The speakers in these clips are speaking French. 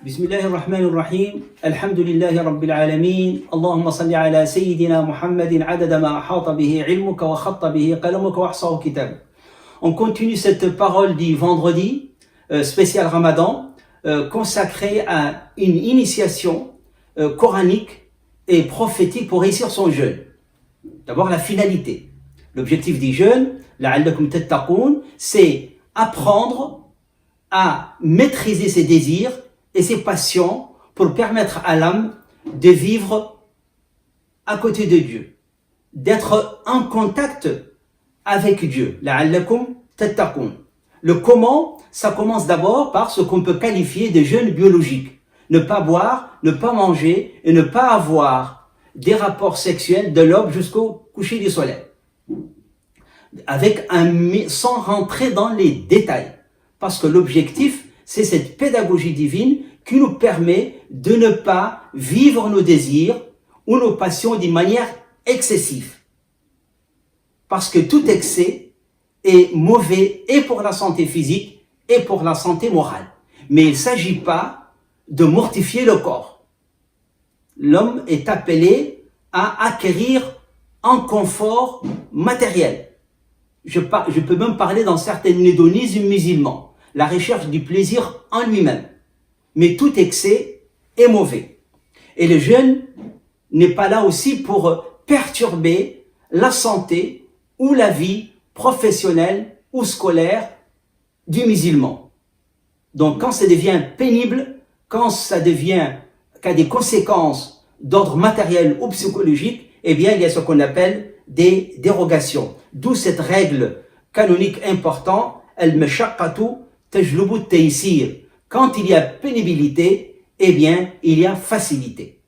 بسم الله الرحمن الرحيم الحمد لله رب العالمين اللهم صل على سيدنا محمد عدد ما أحاط به علمك وخط به قلمك وأحصاه كتابك. On continue cette parole du vendredi spécial Ramadan consacrée à une initiation coranique et prophétique pour réussir son jeûne. D'abord la finalité. L'objectif du jeûne, la'allakum tattaqoun, c'est apprendre à maîtriser ses désirs et ses passions pour permettre à l'âme de vivre à côté de Dieu, d'être en contact avec Dieu. La'allakum tattaqoun. Le comment, ça commence d'abord par ce qu'on peut qualifier de jeûne biologique. Ne pas boire, ne pas manger et ne pas avoir des rapports sexuels de l'aube jusqu'au coucher du soleil. Sans rentrer dans les détails. Parce que l'objectif, c'est cette pédagogie divine qui nous permet de ne pas vivre nos désirs ou nos passions d'une manière excessive. Parce que tout excès est mauvais et pour la santé physique et pour la santé morale. Mais il ne s'agit pas de mortifier le corps. L'homme est appelé à acquérir un confort matériel. Je peux même parler dans certains hédonismes musulmans, la recherche du plaisir en lui-même. Mais tout excès est mauvais. Et le jeûne n'est pas là aussi pour perturber la santé ou la vie professionnelle ou scolaire du musulman. Donc quand ça devient pénible, quand ça devient qu'a des conséquences d'ordre matériel ou psychologique, eh bien il y a ce qu'on appelle des dérogations. D'où cette règle canonique importante, al-mashaqqatu tajlubu at-taysir. Quand il y a pénibilité, eh bien il y a facilité.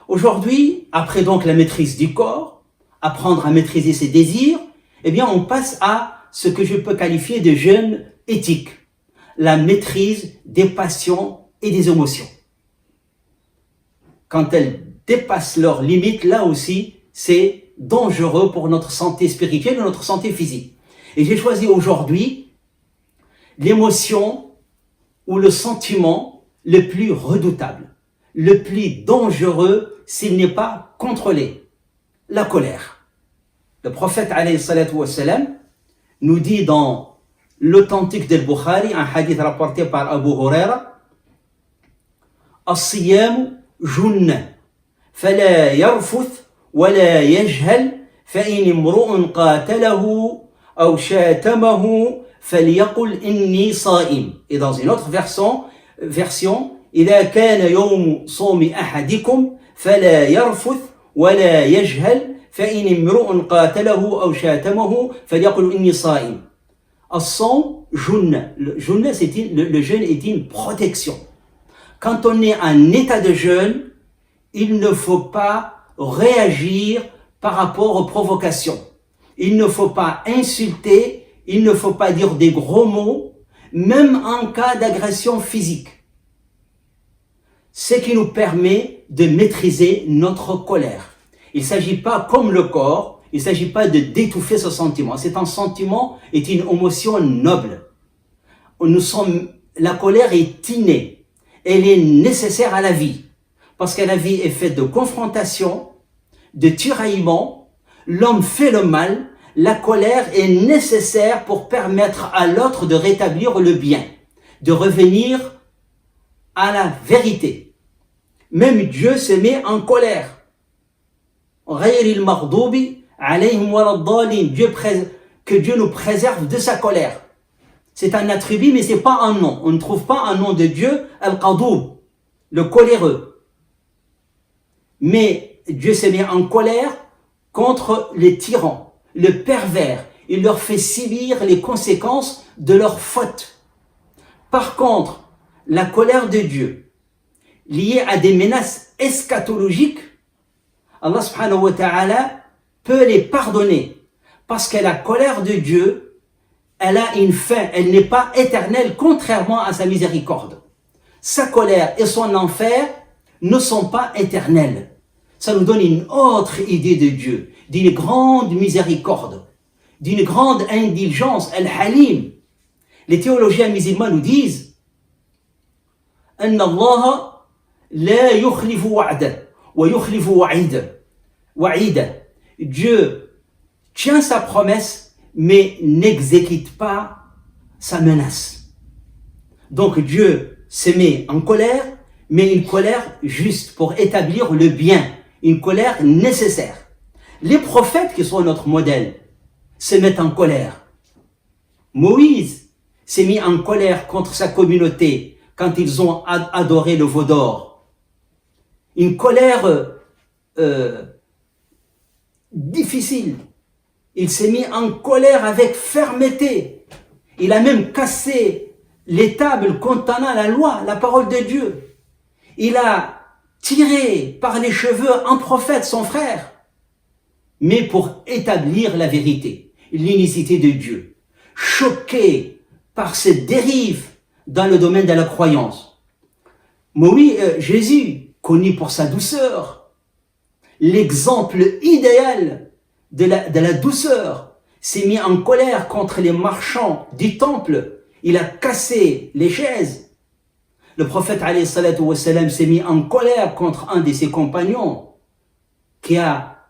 Aujourd'hui, après donc la maîtrise du corps, apprendre à maîtriser ses désirs, eh bien on passe à ce que je peux qualifier de jeûne éthique, la maîtrise des passions et des émotions. Quand elles dépassent leurs limites, là aussi, c'est dangereux pour notre santé spirituelle et notre santé physique. Et j'ai choisi aujourd'hui l'émotion ou le sentiment le plus redoutable, le plus dangereux s'il n'est pas contrôlé, la colère. Le prophète alayhi salatu wassalam nous dit dans l'authentique del Bukhari, un hadith rapporté par Abu Huraira, As-siyam junna, fala yarfuth wala yajhal, fa in imru'un qatalahu aw shatamahu فليقل إني صائم. Et dans une autre version إذا كان يوم صوم أحدكم فلا يرفث ولا يجهل فإن امرؤ قاتله أو شاتمه فليقل إني صائم. الصوم جنة. Le jeûne est une protection. Quand on est en état de jeûne, il ne faut pas réagir par rapport aux provocations. Il ne faut pas insulter. Il ne faut pas dire des gros mots, même en cas d'agression physique. Ce qui nous permet de maîtriser notre colère. Il ne s'agit pas comme le corps, il ne s'agit pas de d'étouffer ce sentiment. C'est un sentiment, est une émotion noble. La colère est innée, elle est nécessaire à la vie. Parce que la vie est faite de confrontation, de tiraillement, l'homme fait le mal. La colère est nécessaire pour permettre à l'autre de rétablir le bien, de revenir à la vérité. Même Dieu se met en colère. Que Dieu nous préserve de sa colère. C'est un attribut, mais ce n'est pas un nom. On ne trouve pas un nom de Dieu, Al-Qadoub, le coléreux. Mais Dieu se met en colère contre les tyrans. Le pervers, il leur fait subir les conséquences de leurs fautes. Par contre, la colère de Dieu, liée à des menaces eschatologiques, Allah subhanahu wa ta'ala peut les pardonner. Parce que la colère de Dieu, elle a une fin, elle n'est pas éternelle, contrairement à sa miséricorde. Sa colère et son enfer ne sont pas éternels. Ça nous donne une autre idée de Dieu, d'une grande miséricorde, d'une grande indulgence, Al-Halim. Les théologiens musulmans nous disent أن الله لا يخلف وعده ويخلف وعيده. Dieu tient sa promesse mais n'exécute pas sa menace. Donc Dieu se met en colère, mais une colère juste pour établir le bien, une colère nécessaire. Les prophètes qui sont notre modèle se mettent en colère. Moïse s'est mis en colère contre sa communauté quand ils ont adoré le veau d'or. Une colère difficile. Il s'est mis en colère avec fermeté. Il a même cassé les tables contenant la loi, la parole de Dieu. Il a tiré par les cheveux un prophète, son frère, mais pour établir la vérité, l'unicité de Dieu. Choqué par cette dérive dans le domaine de la croyance. Jésus, connu pour sa douceur, l'exemple idéal de la douceur, s'est mis en colère contre les marchands du temple. Il a cassé les chaises. Le prophète alayhi salatu wassalam s'est mis en colère contre un de ses compagnons qui a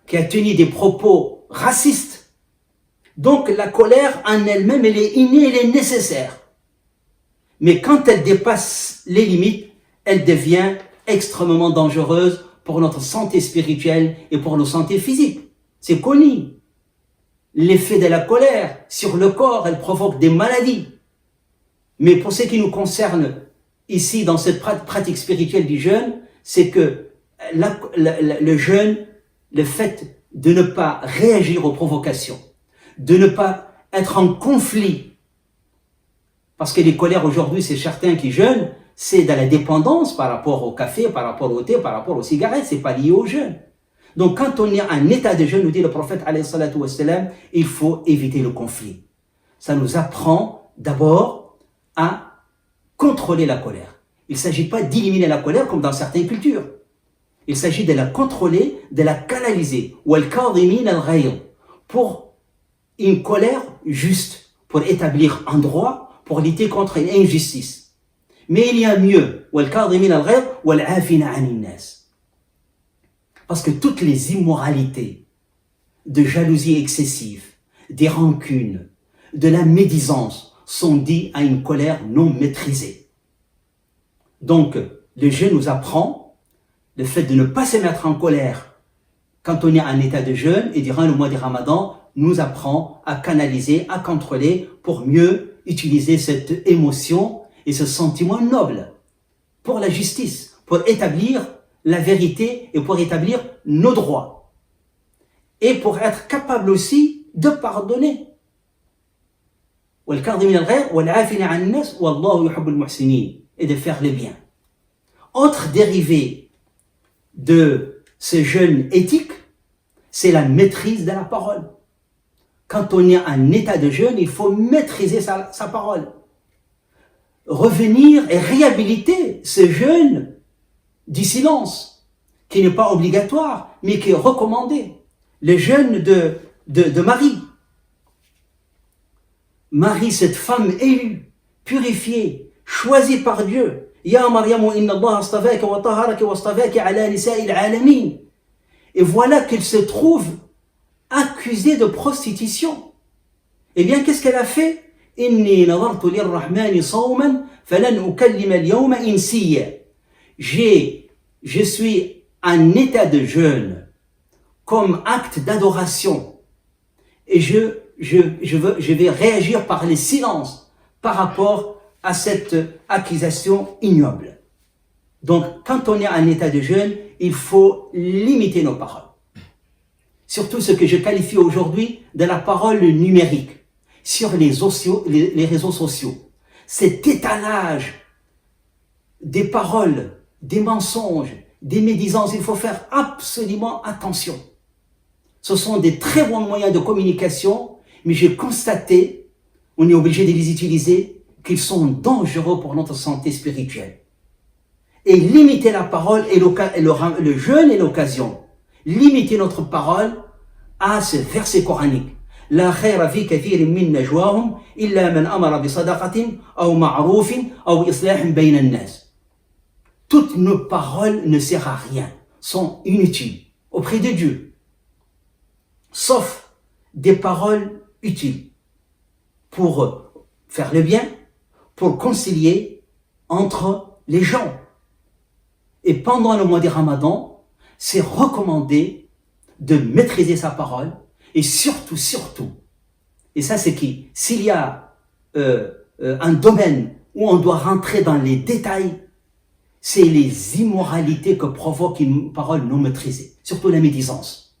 tenu des propos racistes. Donc la colère en elle-même, elle est innée, elle est nécessaire. Mais quand elle dépasse les limites, elle devient extrêmement dangereuse pour notre santé spirituelle et pour notre santé physique. C'est connu. L'effet de la colère sur le corps, elle provoque des maladies. Mais pour ce qui nous concerne ici dans cette pratique spirituelle du jeûne, c'est que le jeûne, le fait de ne pas réagir aux provocations, de ne pas être en conflit, parce que les colères aujourd'hui, c'est certains qui jeûnent, c'est de la dépendance par rapport au café, par rapport au thé, par rapport aux cigarettes, c'est pas lié au jeûne. Donc quand on est en état de jeûne, nous dit le prophète alayhi salatu wassalam, il faut éviter le conflit. Ça nous apprend d'abord à contrôler la colère. Il ne s'agit pas d'éliminer la colère comme dans certaines cultures. Il s'agit de la contrôler, de la canaliser. Pour une colère juste, pour établir un droit, pour lutter contre une injustice. Mais il y a mieux. Parce que toutes les immoralités de jalousie excessive, des rancunes, de la médisance sont dites à une colère non maîtrisée. Donc, le jeûne nous apprend le fait de ne pas se mettre en colère quand on est en état de jeûne, et durant le mois du Ramadan, nous apprend à canaliser, à contrôler pour mieux utiliser cette émotion et ce sentiment noble pour la justice, pour établir la vérité et pour établir nos droits. Et pour être capable aussi de pardonner. Et de faire le bien. Autre dérivé de ce jeûne éthique, c'est la maîtrise de la parole. Quand on est en état de jeûne, il faut maîtriser sa parole. Revenir et réhabiliter ce jeûne du silence, qui n'est pas obligatoire, mais qui est recommandé. Le jeûne de Marie. Marie, cette femme élue, purifiée, choisie par Dieu. Ya Maryamu inna Allah astafaka wa taharaka wa astafaka ala nisa'il alamin. Et voilà qu'elle se trouve accusée de prostitution. Eh bien, qu'est-ce qu'elle a fait? Inni nadartu lirrahmani sawman falan ukallima al-yawma insiya. Je suis en état de jeûne comme acte d'adoration et je vais réagir par les silences par rapport à cette accusation ignoble. Donc, quand on est en état de jeûne, il faut limiter nos paroles. Surtout ce que je qualifie aujourd'hui de la parole numérique sur les réseaux sociaux. Cet étalage des paroles, des mensonges, des médisances, il faut faire absolument attention. Ce sont des très bons moyens de communication, mais j'ai constaté, on est obligé de les utiliser, qu'ils sont dangereux pour notre santé spirituelle. Et limiter la parole et le jeûne est l'occasion. Limiter notre parole à ce verset coranique. لا خير في كثير من نجواهم إلا من أمر بصدقة أو معروف أو إصلاح بين الناس. Toutes nos paroles ne servent à rien, sont inutiles auprès de Dieu, sauf des paroles utiles pour faire le bien, pour concilier entre les gens. Et pendant le mois du Ramadan, c'est recommandé de maîtriser sa parole et surtout, et ça c'est qui? S'il y a un domaine où on doit rentrer dans les détails, c'est les immoralités que provoque une parole non maîtrisée, surtout la médisance.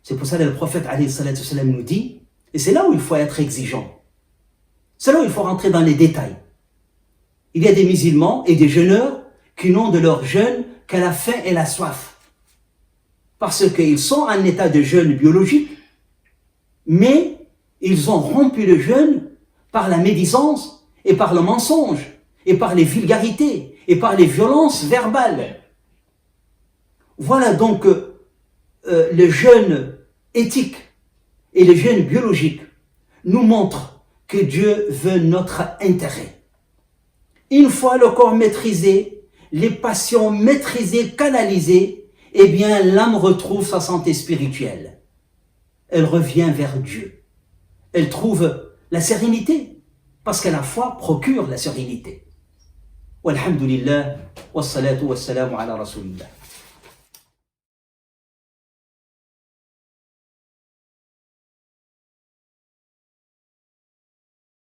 C'est pour ça que le prophète alayhi salatu salam nous dit, et c'est là où il faut être exigeant, c'est là où il faut rentrer dans les détails. Il y a des musulmans et des jeûneurs qui n'ont de leur jeûne qu'à la faim et la soif, parce qu'ils sont en état de jeûne biologique, mais ils ont rompu le jeûne par la médisance et par le mensonge et par les vulgarités et par les violences verbales. Voilà donc le jeûne éthique et le jeûne biologique nous montrent que Dieu veut notre intérêt. Une fois le corps maîtrisé, les passions maîtrisées, canalisées, eh bien l'âme retrouve sa santé spirituelle. Elle revient vers Dieu. Elle trouve la sérénité, parce que la foi procure la sérénité. Walhamdulillah, wassalatu wassalamu ala rasulillah.